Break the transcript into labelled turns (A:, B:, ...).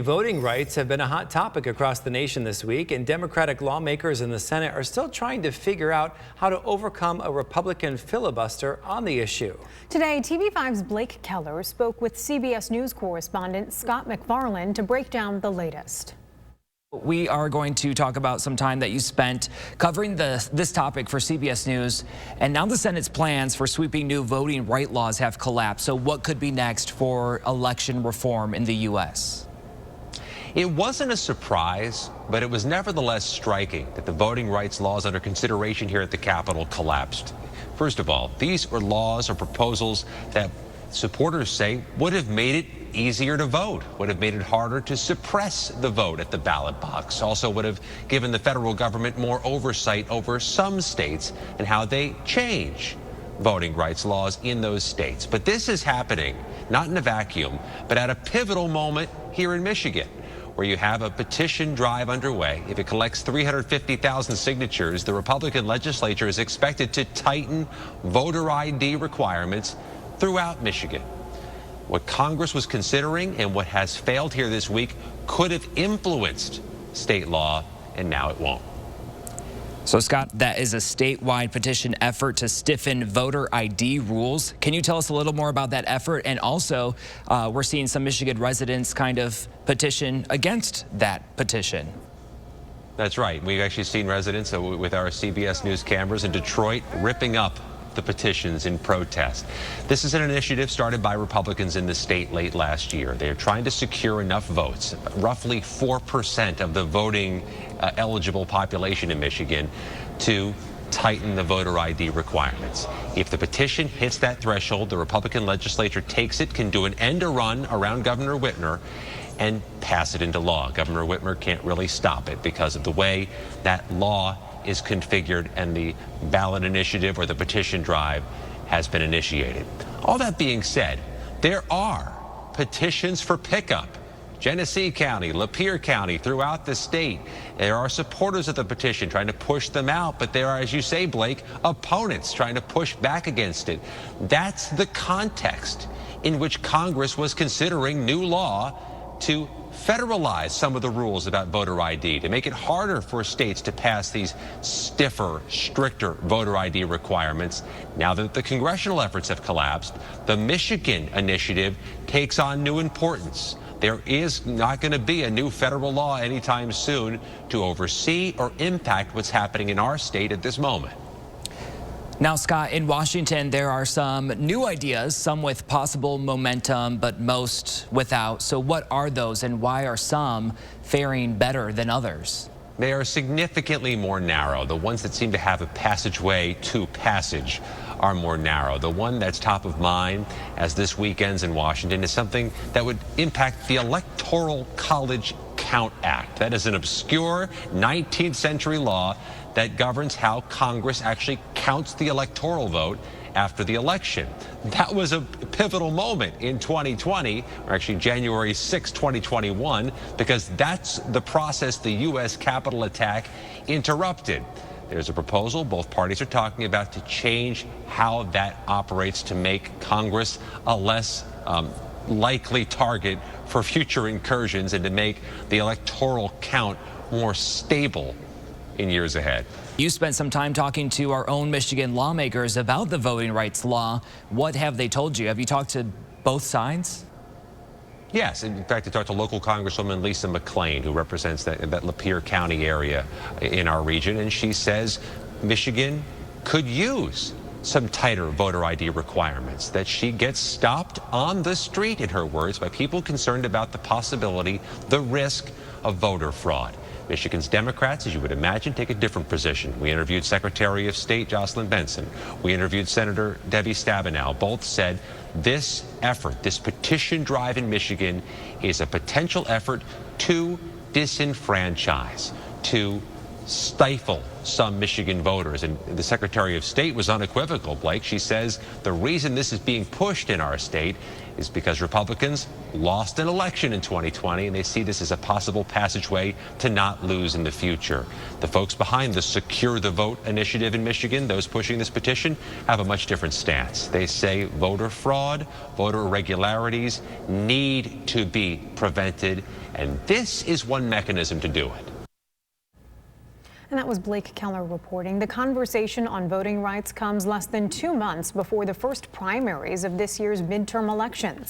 A: Voting rights have been a hot topic across the nation this week, and Democratic lawmakers in the Senate are still trying to figure out how to overcome a Republican filibuster on the issue.
B: Today, TV5's Blake Keller spoke with CBS News correspondent Scott MacFarlane to break down the latest.
C: We are going to talk about some time that you spent covering this topic for CBS News, and now the Senate's plans for sweeping new voting right laws have collapsed. So what could be next for election reform in the U.S.?
D: It wasn't a surprise, but it was nevertheless striking that the voting rights laws under consideration here at the Capitol collapsed. First of all, these were laws or proposals that supporters say would have made it easier to vote, would have made it harder to suppress the vote at the ballot box, also would have given the federal government more oversight over some states and how they change voting rights laws in those states. But this is happening not in a vacuum, but at a pivotal moment here in Michigan, where you have a petition drive underway. If it collects 350,000 signatures, the Republican legislature is expected to tighten voter ID requirements throughout Michigan. What Congress was considering and what has failed here this week could have influenced state law, and now it won't.
C: So, Scott, that is a statewide petition effort to stiffen voter ID rules. Can you tell us a little more about that effort? And also, we're seeing some Michigan residents kind of petition against that petition.
D: That's right. We've actually seen residents with our CBS News cameras in Detroit ripping up the petitions in protest. This is an initiative started by Republicans in the state late last year. They are trying to secure enough votes, roughly 4% of the voting eligible population in Michigan, to tighten the voter ID requirements. If the petition hits that threshold, the Republican legislature takes it, can do an end run around Governor Whitmer and pass it into law. Governor Whitmer can't really stop it because of the way that law is configured and the ballot initiative or the petition drive has been initiated. All that being said, there are petitions for pickup. Genesee County, Lapeer County, throughout the state. There are supporters of the petition trying to push them out, but there are, as you say, Blake, opponents trying to push back against it. That's the context in which Congress was considering new law to federalize some of the rules about voter ID, to make it harder for states to pass these stiffer, stricter voter ID requirements. Now that the congressional efforts have collapsed, the Michigan initiative takes on new importance. There is not going to be a new federal law anytime soon to oversee or impact what's happening in our state at this moment.
C: Now, Scott, in Washington, there are some new ideas, some with possible momentum, but most without. So what are those, and why are some faring better than others?
D: They are significantly more narrow. The ones that seem to have a passageway to passage are more narrow. The one that's top of mind as this week ends in Washington is something that would impact the Electoral College Count Act. That is an obscure 19th century law that governs how Congress actually counts the electoral vote after the election. That was a pivotal moment in 2020, or actually January 6, 2021, because that's the process the U.S. Capitol attack interrupted. There's a proposal both parties are talking about to change how that operates to make Congress a less likely target for future incursions and to make the electoral count more stable in years ahead.
C: You spent some time talking to our own Michigan lawmakers about the voting rights law. What have they told you? Have you talked to both sides?
D: Yes. In fact, I talked to local Congresswoman Lisa McClain, who represents that Lapeer County area in our region, and she says Michigan could use some tighter voter ID requirements, that she gets stopped on the street, in her words, by people concerned about the possibility, the risk of voter fraud. Michigan's Democrats, as you would imagine, take a different position. We interviewed Secretary of State Jocelyn Benson. We interviewed Senator Debbie Stabenow. Both said this effort, this petition drive in Michigan, is a potential effort to disenfranchise, to stifle some Michigan voters. And the Secretary of State was unequivocal, Blake. She says the reason this is being pushed in our state is because Republicans lost an election in 2020, and they see this as a possible passageway to not lose in the future. The folks behind the Secure the Vote initiative in Michigan, those pushing this petition, have a much different stance. They say voter fraud, voter irregularities need to be prevented, and this is one mechanism to do it.
B: And that was Blake Keller reporting. The conversation on voting rights comes less than 2 months before the first primaries of this year's midterm elections.